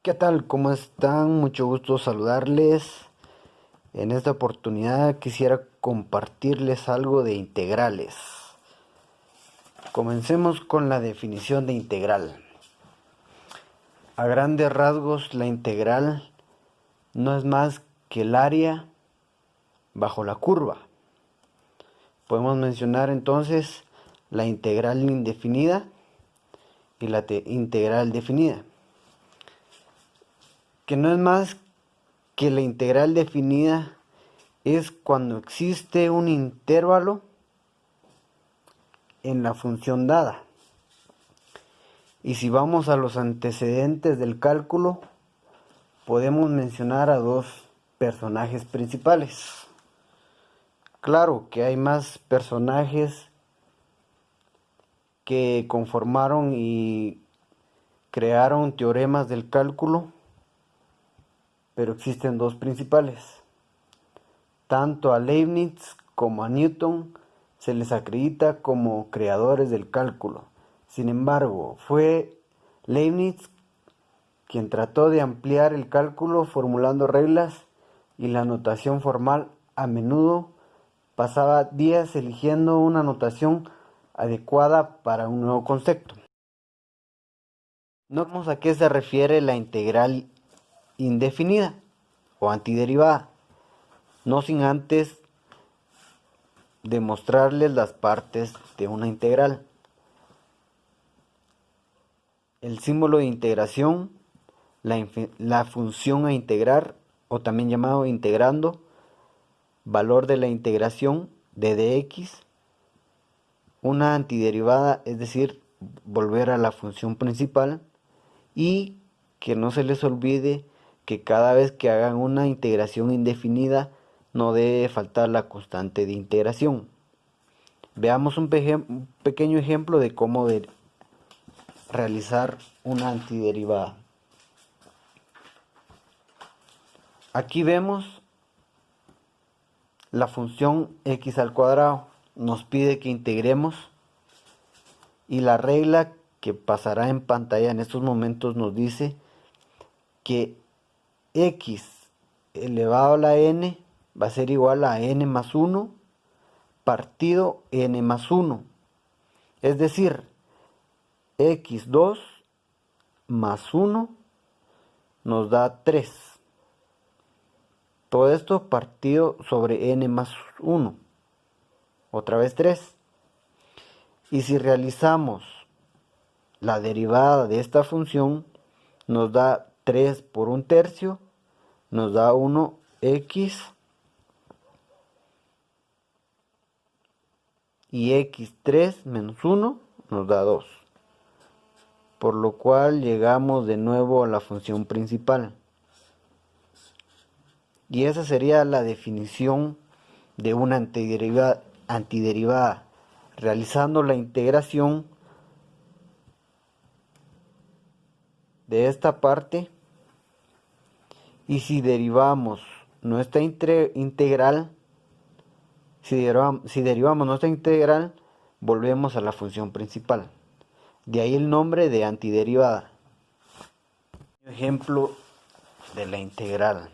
¿Qué tal? ¿Cómo están? Mucho gusto saludarles. En esta oportunidad quisiera compartirles algo de integrales. Comencemos con la definición de integral. A grandes rasgos, la integral no es más que el área bajo la curva. Podemos mencionar entonces la integral indefinida y la integral definida, que no es más que la integral definida es cuando existe un intervalo en la función dada. Y si vamos a los antecedentes del cálculo, podemos mencionar a dos personajes principales. Claro que hay más personajes que conformaron y crearon teoremas del cálculo, pero existen dos principales. Tanto a Leibniz como a Newton se les acredita como creadores del cálculo. Sin embargo, fue Leibniz quien trató de ampliar el cálculo formulando reglas, y la notación formal a menudo pasaba días eligiendo una notación adecuada para un nuevo concepto. Notemos a qué se refiere la integral indefinida o antiderivada, no sin antes demostrarles las partes de una integral. El símbolo de integración, la función a integrar, o también llamado integrando, valor de la integración de dx, una antiderivada, es decir, volver a la función principal, y que no se les olvide que cada vez que hagan una integración indefinida no debe faltar la constante de integración. Veamos un pequeño ejemplo de cómo realizar una antiderivada. Aquí vemos la función x al cuadrado. Nos pide que integremos, y la regla que pasará en pantalla en estos momentos nos dice que x elevado a la n va a ser igual a n más 1 partido n más 1. Es decir, x2 más 1 nos da 3. Todo esto partido sobre n más 1. Otra vez 3. Y si realizamos la derivada de esta función, nos da 3 por 1/3, nos da 1x, y x3 menos 1 nos da 2. Por lo cual llegamos de nuevo a la función principal. Y esa sería la definición de una antiderivada, realizando la integración de esta parte, y si derivamos nuestra integral, si derivamos nuestra integral, volvemos a la función principal. De ahí el nombre de antiderivada. Ejemplo de la integral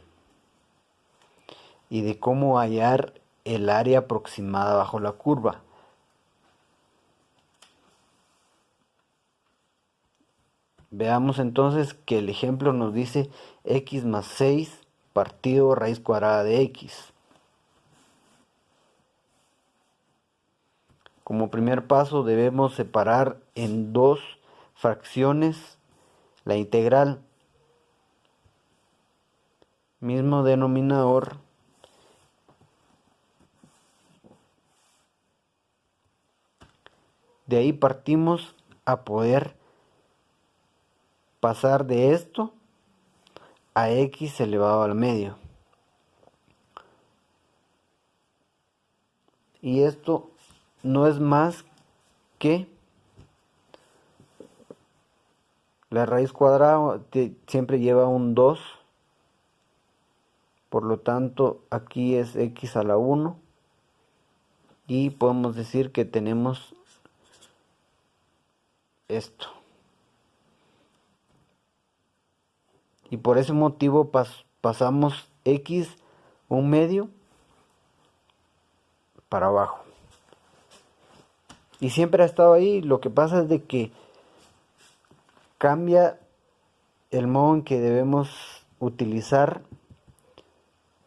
y de cómo hallar el área aproximada bajo la curva. Veamos entonces que el ejemplo nos dice x más 6 partido raíz cuadrada de x. Como primer paso debemos separar en dos fracciones la integral. Mismo denominador. De ahí partimos a poder pasar de esto a x elevado al medio. Y esto no es más que la raíz cuadrada siempre lleva un 2. Por lo tanto, aquí es x a la 1. Y podemos decir que tenemos esto. y por ese motivo pasamos x un medio para abajo. Y siempre ha estado ahí. Lo que pasa es de que cambia el modo en que debemos utilizar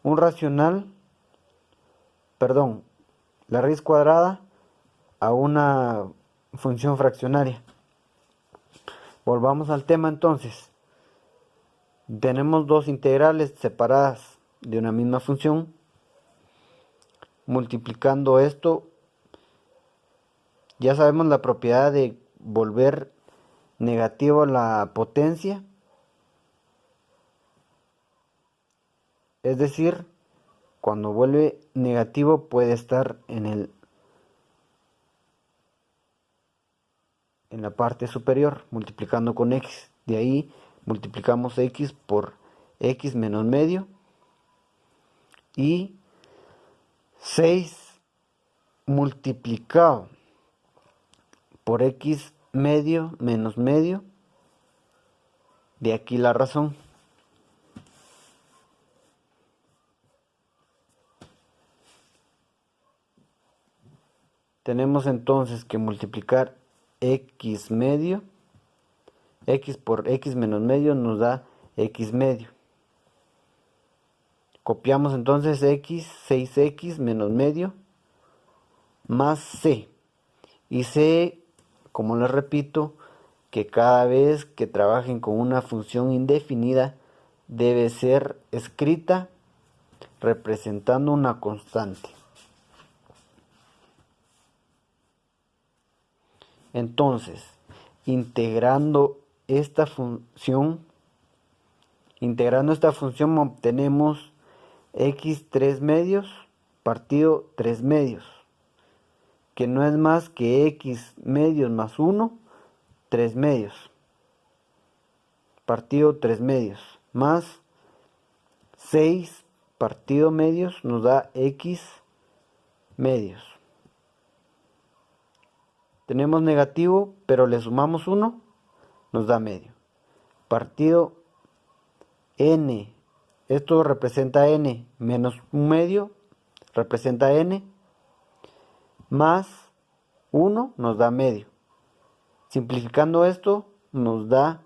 un racional, perdón, la raíz cuadrada a una función fraccionaria. Volvamos al tema entonces. Tenemos dos integrales separadas de una misma función. Multiplicando esto, ya sabemos la propiedad de volver negativo la potencia. Es decir, cuando vuelve negativo puede estar en la parte superior, multiplicando con x. De ahí multiplicamos x por x menos medio. Y 6 multiplicado por x medio menos medio. De aquí la razón. Tenemos entonces que multiplicar x medio. X por x menos medio nos da x medio. Copiamos entonces x, 6x menos medio, más c. Y c, como les repito, que cada vez que trabajen con una función indefinida, debe ser escrita representando una constante. Entonces, integrando esta función obtenemos x 3 medios partido 3 medios, que no es más que x medios más 1, 3 medios, partido 3 medios, más 6 partido medios nos da x medios. Tenemos negativo, pero le sumamos 1, nos da medio. Partido n, esto representa n, menos un medio, representa n, más 1 nos da medio. Simplificando esto, nos da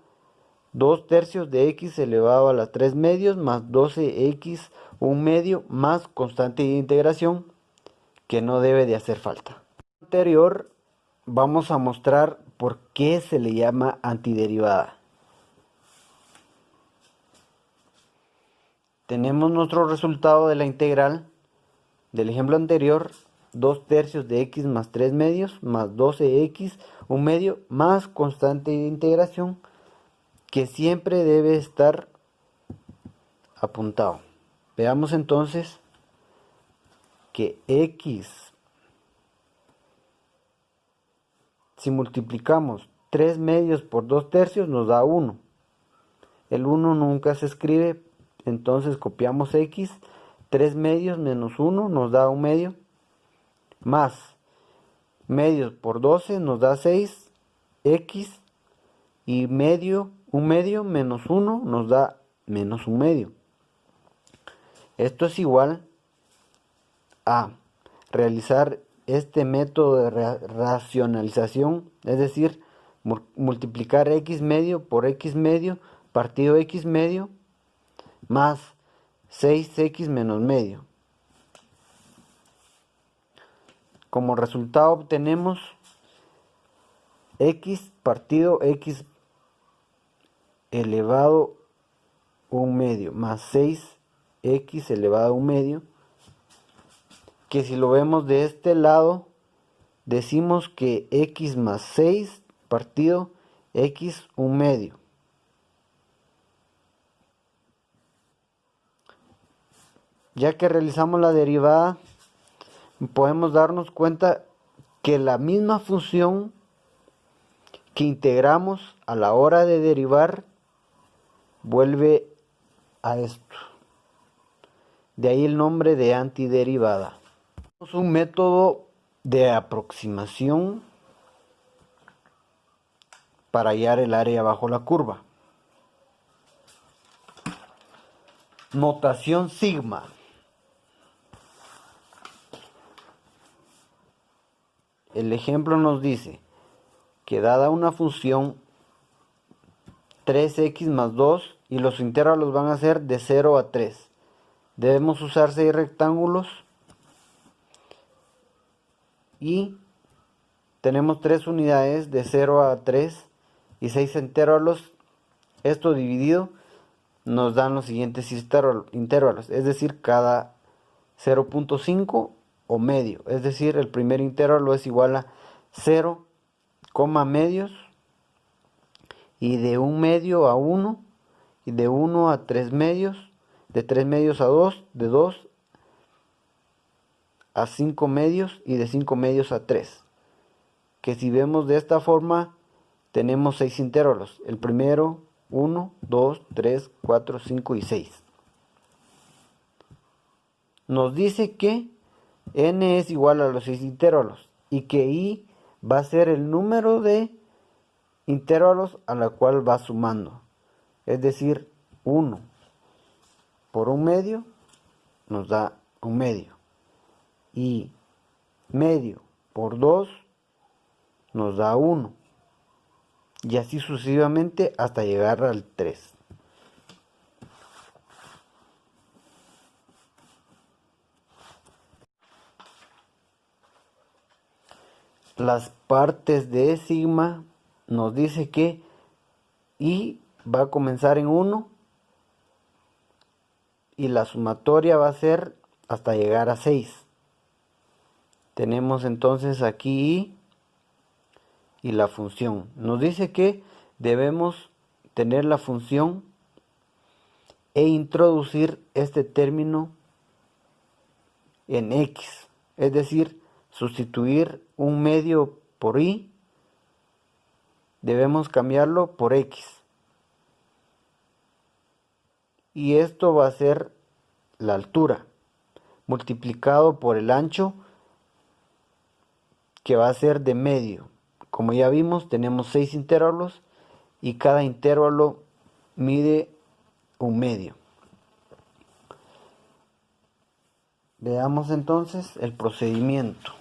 2 tercios de x elevado a la 3 medios, más 12x, un medio, más constante de integración, que no debe de hacer falta. Anterior, vamos a mostrar por qué se le llama antiderivada. Tenemos nuestro resultado de la integral del ejemplo anterior, 2 tercios de x más 3 medios, más 12x, un medio, más constante de integración, que siempre debe estar apuntado. Veamos entonces que x, si multiplicamos 3 medios por 2 tercios nos da 1. El 1 nunca se escribe, entonces copiamos x, 3 medios menos 1 nos da 1 medio, más medios por 12 nos da 6, x, y medio, 1 medio menos 1 nos da menos 1 medio. Esto es igual a realizar este método de racionalización, es decir, multiplicar x medio por x medio partido x medio más 6x menos medio. Como resultado obtenemos x partido x elevado a 1 medio más 6x elevado a 1 medio, que si lo vemos de este lado decimos que x más 6 partido x 1 medio. Ya que realizamos la derivada, podemos darnos cuenta que la misma función que integramos a la hora de derivar vuelve a esto. De ahí el nombre de antiderivada. Es un método de aproximación para hallar el área bajo la curva. Notación sigma. El ejemplo nos dice que dada una función 3x más 2 y los intervalos van a ser de 0 a 3. Debemos usar 6 rectángulos y tenemos 3 unidades de 0 a 3 y 6 intervalos. Esto dividido nos dan los siguientes intervalos, es decir, cada 0.5 o medio, es decir, el primer intervalo es igual a 0, medios, y de 1 medio a 1, y de 1 a 3 medios, de 3 medios a 2, de 2 a 5 medios y de 5 medios a 3. Que si vemos de esta forma, tenemos 6 intervalos. El primero, 1, 2, 3, 4, 5 y 6. Nos dice que n es igual a los 6 intervalos y que i va a ser el número de intervalos a la cual va sumando. Es decir, 1 por 1 medio nos da 1 medio. Y medio por 2 nos da 1. Y así sucesivamente hasta llegar al 3. Las partes de sigma nos dice que i va a comenzar en 1 y la sumatoria va a ser hasta llegar a 6. Tenemos entonces aquí i y la función. Nos dice que debemos tener la función e introducir este término en x, es decir, sustituir un medio por i, debemos cambiarlo por x. Y esto va a ser la altura multiplicado por el ancho, que va a ser de medio. Como ya vimos, tenemos 6 intervalos y cada intervalo mide un medio. Veamos entonces el procedimiento.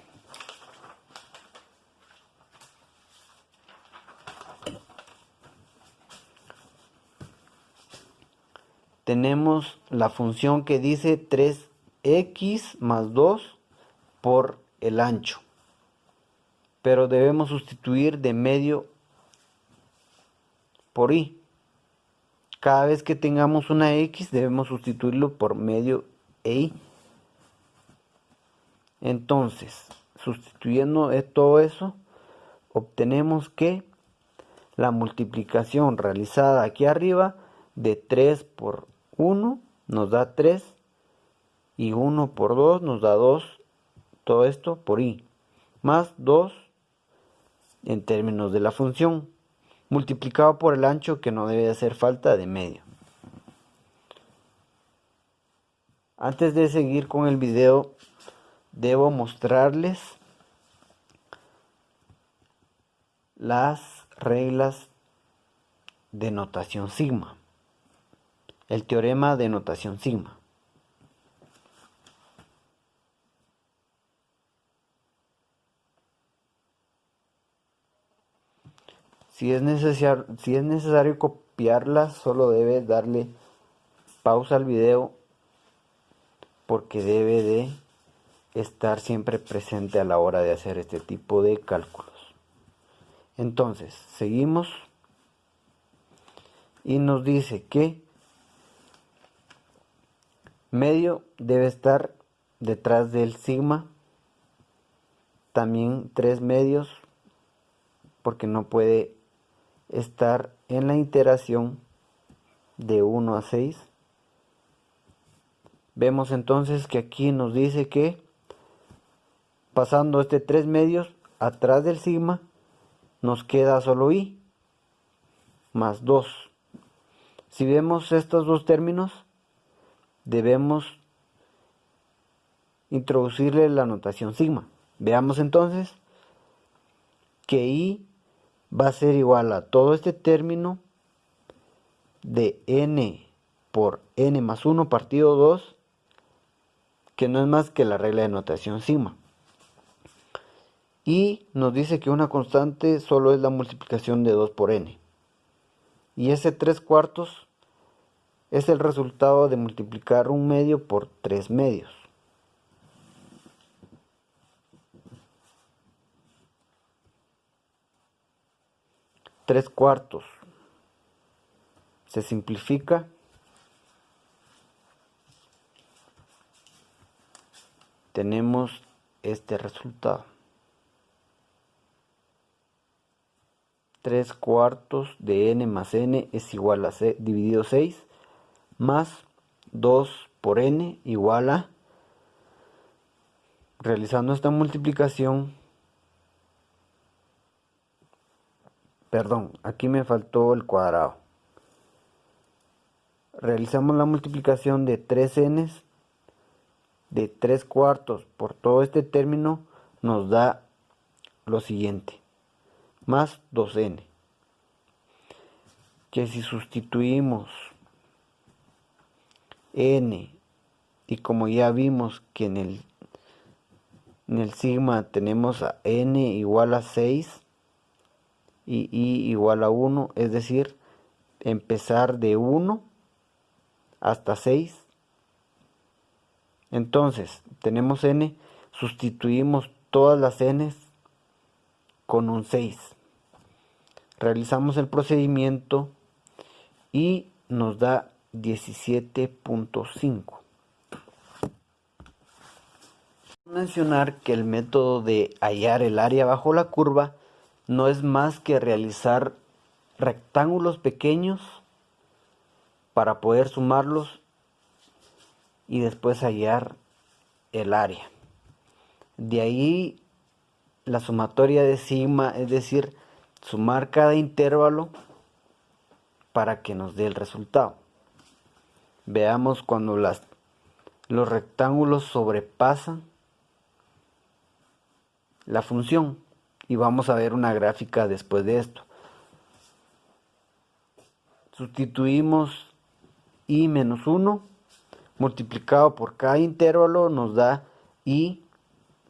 Tenemos la función que dice 3x más 2 por el ancho, pero debemos sustituir de medio por i. Cada vez que tengamos una x debemos sustituirlo por medio e i. Entonces, sustituyendo todo eso, obtenemos que la multiplicación realizada aquí arriba de 3 por 1 nos da 3 y 1 por 2 nos da 2, todo esto por i, más 2 en términos de la función, multiplicado por el ancho, que no debe hacer falta, de medio. Antes de seguir con el video, debo mostrarles las reglas de notación sigma, el teorema de notación sigma. Si es necesario copiarlas, solo debe darle pausa al video, porque debe de estar siempre presente a la hora de hacer este tipo de cálculos. Entonces, seguimos y nos dice que medio debe estar detrás del sigma, también 3 medios, porque no puede estar en la iteración de 1 a 6. Vemos entonces que aquí nos dice que pasando este 3 medios atrás del sigma nos queda solo i más 2. Si vemos estos dos términos, debemos introducirle la notación sigma. Veamos entonces que i va a ser igual a todo este término de n por n más 1 partido 2, que no es más que la regla de notación sigma. Y nos dice que una constante solo es la multiplicación de 2 por n. Y ese 3/4 es el resultado de multiplicar 1/2 por 3/2. 3/4 se simplifica. Tenemos este resultado. 3/4 de n más n es igual a dividido 6 más 2 por n igual a, realizando esta multiplicación, perdón, aquí me faltó el cuadrado. Realizamos la multiplicación de 3n de 3/4 por todo este término, nos da lo siguiente, más 2n, que si sustituimos n, y como ya vimos que en el sigma tenemos a n igual a 6 y i igual a 1, es decir, empezar de 1 hasta 6. Entonces, tenemos n, sustituimos todas las n con un 6. Realizamos el procedimiento y nos da 17.5. Mencionar que el método de hallar el área bajo la curva no es más que realizar rectángulos pequeños para poder sumarlos y después hallar el área. De ahí la sumatoria de sigma, es decir, sumar cada intervalo para que nos dé el resultado. Veamos cuando los rectángulos sobrepasan la función y vamos a ver una gráfica después de esto. Sustituimos i menos 1 multiplicado por cada intervalo, nos da i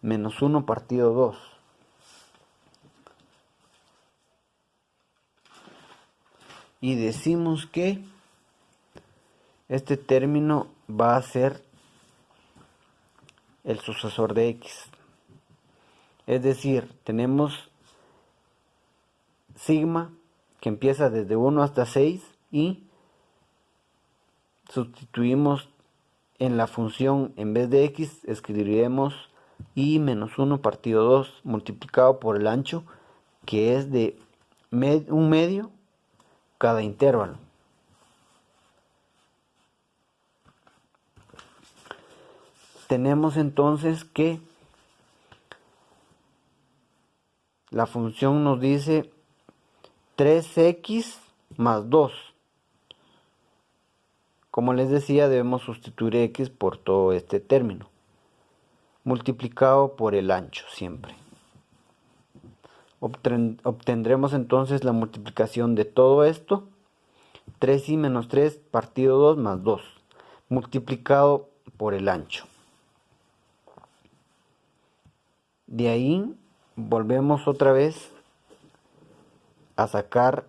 menos 1 partido 2. Y decimos que este término va a ser el sucesor de x. Es decir, tenemos sigma que empieza desde 1 hasta 6 y sustituimos en la función, en vez de x, escribiremos i menos 1 partido 2 multiplicado por el ancho, que es de 1/2 cada intervalo. Tenemos entonces que la función nos dice 3x más 2. Como les decía, debemos sustituir x por todo este término, multiplicado por el ancho siempre. Obtendremos entonces la multiplicación de todo esto, 3i menos 3 partido 2 más 2, multiplicado por el ancho. De ahí volvemos otra vez a sacar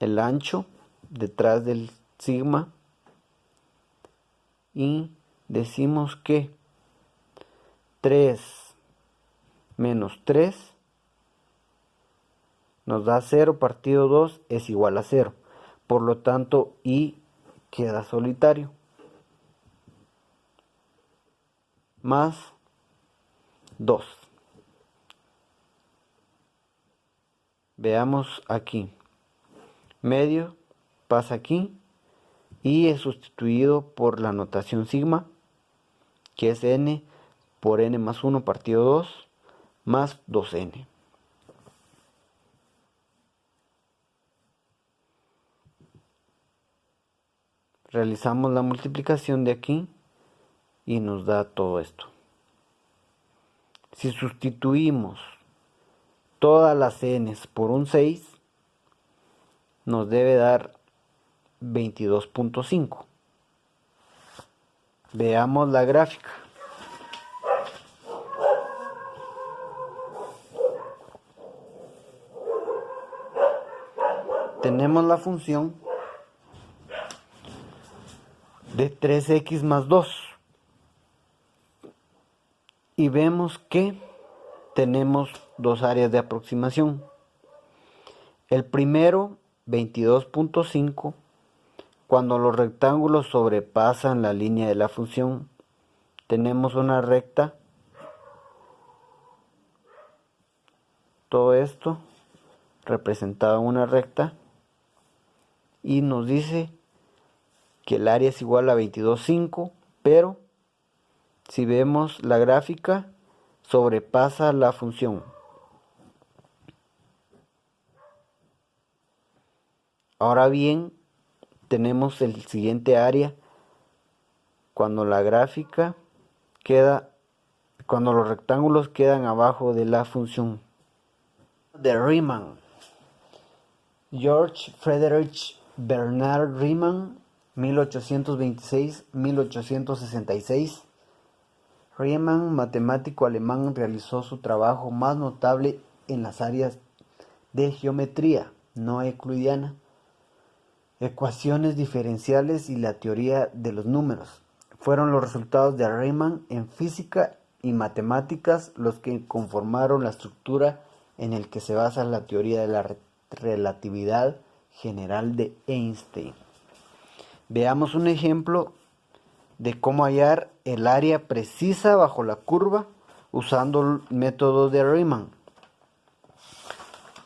el ancho detrás del sigma y decimos que 3 menos 3 nos da 0 partido 2 es igual a 0. Por lo tanto, i queda solitario. Más 2. Veamos aquí. Medio pasa aquí y es sustituido por la notación sigma, que es n por n más 1 partido 2 más 2n. Realizamos la multiplicación de aquí y nos da todo esto. Si sustituimos todas las n's por un 6, nos debe dar 22.5. Veamos la gráfica. Tenemos la función de 3x más 2 y vemos que tenemos dos áreas de aproximación. El primero, 22.5, cuando los rectángulos sobrepasan la línea de la función, tenemos una recta, todo esto representado en una recta, y nos dice que el área es igual a 22.5, pero si vemos la gráfica, sobrepasa la función. Ahora bien, tenemos el siguiente área cuando la gráfica cuando los rectángulos quedan abajo de la función. De Riemann. George Friedrich Bernard Riemann, 1826-1866. Riemann, matemático alemán, realizó su trabajo más notable en las áreas de geometría no euclidiana, ecuaciones diferenciales y la teoría de los números. Fueron los resultados de Riemann en física y matemáticas los que conformaron la estructura en el que se basa la teoría de la relatividad general de Einstein. Veamos un ejemplo de cómo hallar el área precisa bajo la curva usando el método de Riemann.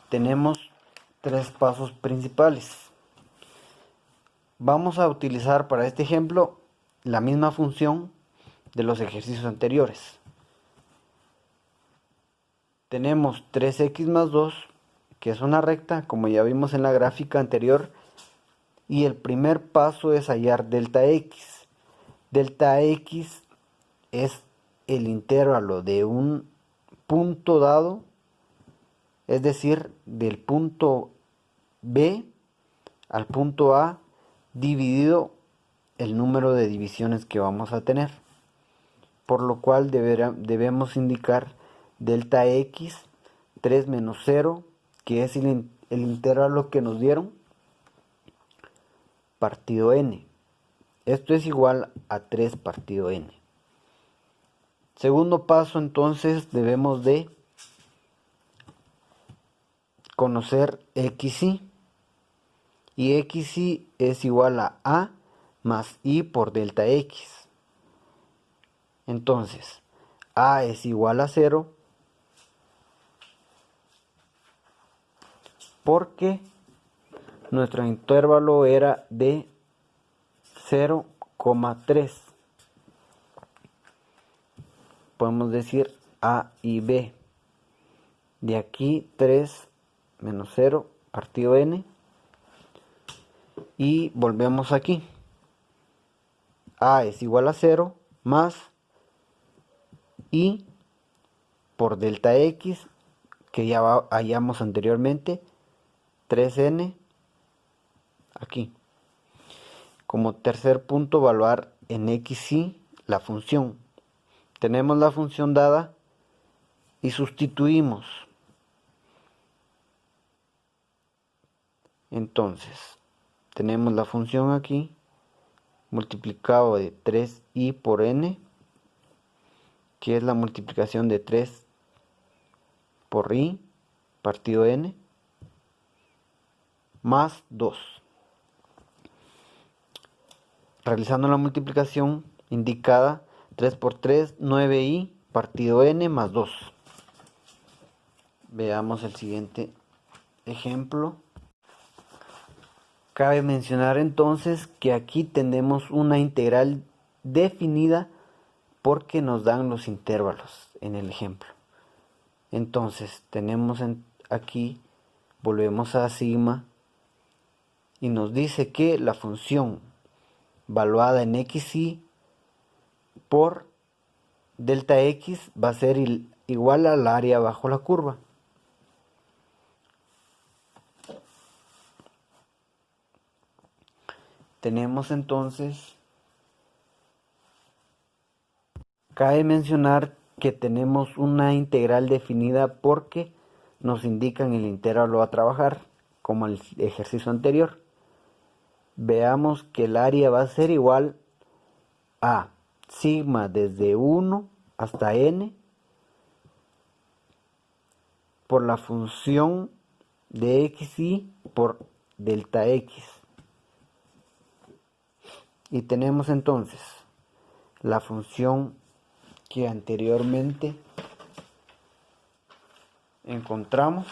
Tenemos tres pasos principales. Vamos a utilizar para este ejemplo la misma función de los ejercicios anteriores. Tenemos 3x más 2, que es una recta, como ya vimos en la gráfica anterior, y el primer paso es hallar delta x. Delta x es el intervalo de un punto dado, es decir, del punto B al punto A, dividido el número de divisiones que vamos a tener, por lo cual debemos indicar delta x 3 menos 0, que es el intervalo que nos dieron, partido n. Esto es igual a 3 partido n. Segundo paso, entonces debemos de conocer xy, y xy es igual a más y por delta x. Entonces, a es igual a 0 porque nuestro intervalo era de 0,3. Podemos decir a y b. De aquí 3 menos 0 partido n. Y volvemos aquí. A es igual a 0 más y por delta x, que ya hallamos anteriormente, 3n aquí. Como tercer punto, evaluar en xy la función. Tenemos la función dada y sustituimos. Entonces, tenemos la función aquí multiplicado de 3i por n, que es la multiplicación de 3 por i partido n, más 2. Realizando la multiplicación indicada, 3 por 3, 9i partido n más 2. Veamos el siguiente ejemplo. Cabe mencionar entonces que aquí tenemos una integral definida porque nos dan los intervalos en el ejemplo. Entonces tenemos aquí, volvemos a sigma y nos dice que la función valuada en xy por delta x va a ser igual al área bajo la curva. Tenemos entonces Cabe mencionar que tenemos una integral definida porque nos indican el intervalo a trabajar, como el ejercicio anterior. Veamos que el área va a ser igual a sigma desde 1 hasta n por la función de xy por delta x. Y tenemos entonces la función que anteriormente encontramos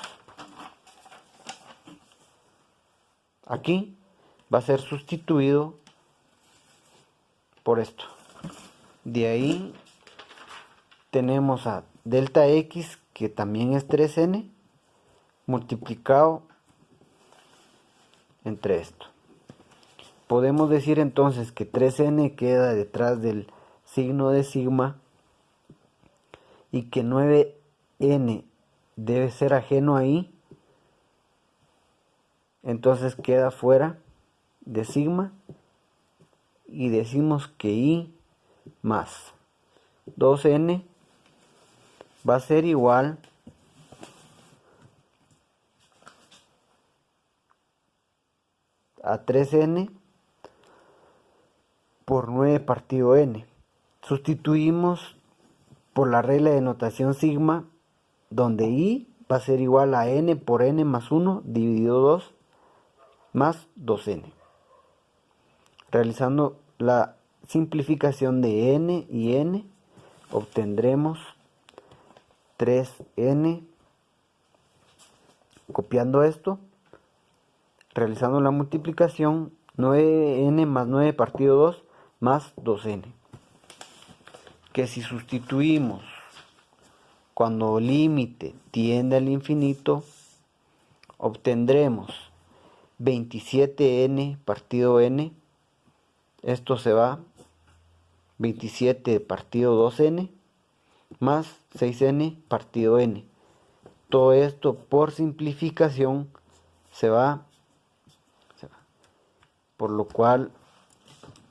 aquí, va a ser sustituido por esto. De ahí tenemos a delta x, que también es 3n, multiplicado entre esto. Podemos decir entonces que 3n queda detrás del signo de sigma y que 9n debe ser ajeno ahí, entonces queda fuera de sigma y decimos que y más 2n va a ser igual a 3n por 9 partido n. Sustituimos por la regla de notación sigma, donde i va a ser igual a n por n más 1 dividido 2 más 2n. Realizando la simplificación de n y n, obtendremos 3n. Copiando esto, realizando la multiplicación, 9n más 9 partido 2 más 2n. Que si sustituimos cuando el límite tiende al infinito, obtendremos 27n partido n. Esto se va 27 partido 2n más 6n partido n. Todo esto por simplificación se va, por lo cual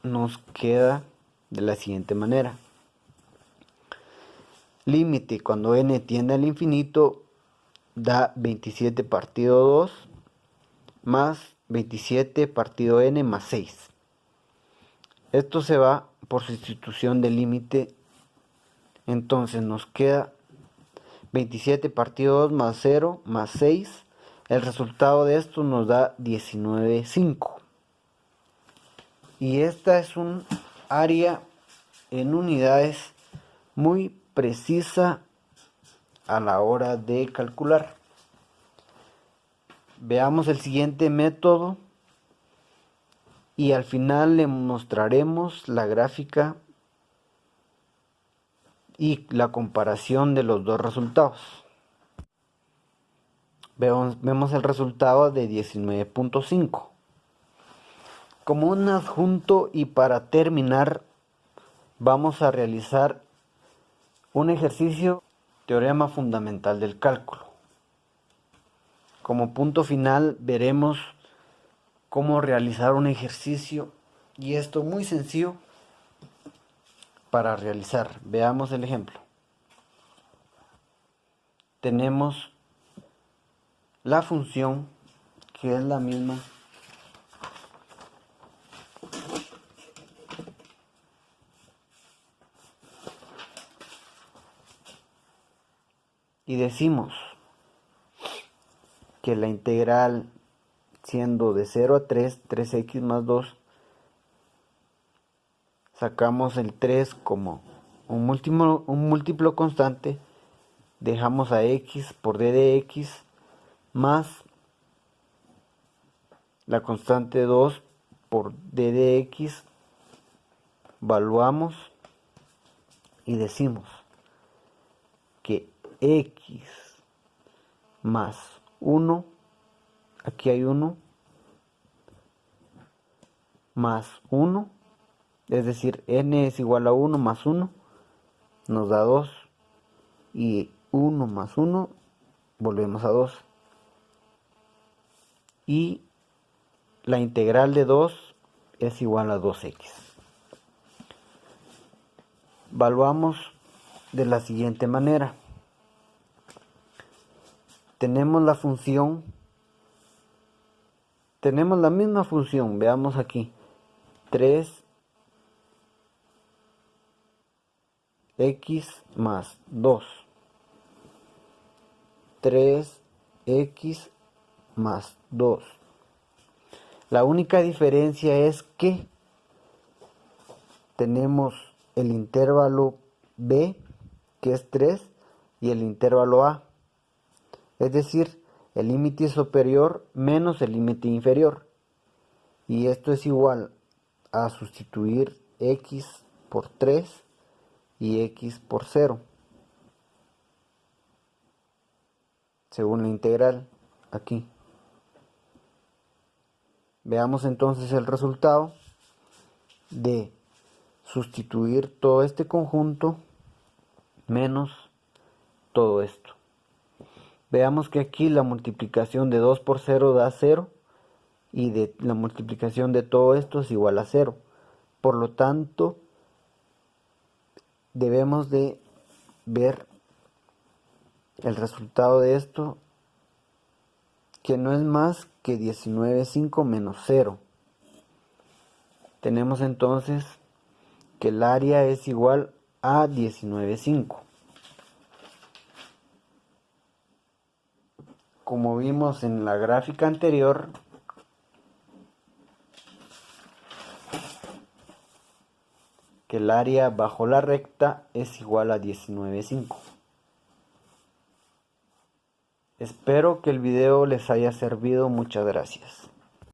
nos queda de la siguiente manera. Límite cuando n tiende al infinito da 27 partido 2 más 27 partido n más 6. Esto se va por sustitución del límite, entonces nos queda 27 partido 2 más 0 más 6. El resultado de esto nos da 19,5. Y esta es un área en unidades muy precisa a la hora de calcular. Veamos el siguiente método y al final le mostraremos la gráfica y la comparación de los dos resultados. Vemos el resultado de 19,5. Como un adjunto y para terminar, vamos a realizar un ejercicio, teorema fundamental del cálculo. Como punto final veremos cómo realizar un ejercicio y esto muy sencillo para realizar. Veamos el ejemplo. Tenemos la función que es la misma y decimos que la integral siendo de 0 a 3, 3x más 2, sacamos el 3 como un múltiplo constante, dejamos a x por d de x más la constante 2 por d de x, evaluamos y decimos que x más 1, aquí hay 1, más 1, es decir, n es igual a 1 más 1, nos da 2, y 1 más 1, volvemos a 2. Y la integral de 2 es igual a 2x. Evaluamos de la siguiente manera. Tenemos la misma función, veamos aquí, 3x más 2, 3x más 2. La única diferencia es que tenemos el intervalo b, que es 3, y el intervalo a, es decir, el límite superior menos el límite inferior. Y esto es igual a sustituir x por 3 y x por 0, según la integral aquí. Veamos entonces el resultado de sustituir todo este conjunto menos todo esto. Veamos que aquí la multiplicación de 2 por 0 da 0 y la multiplicación de todo esto es igual a 0. Por lo tanto, debemos de ver el resultado de esto, que no es más que 19,5 menos 0. Tenemos entonces que el área es igual a 19,5. Como vimos en la gráfica anterior, que el área bajo la recta es igual a 19,5. Espero que el video les haya servido. Muchas gracias.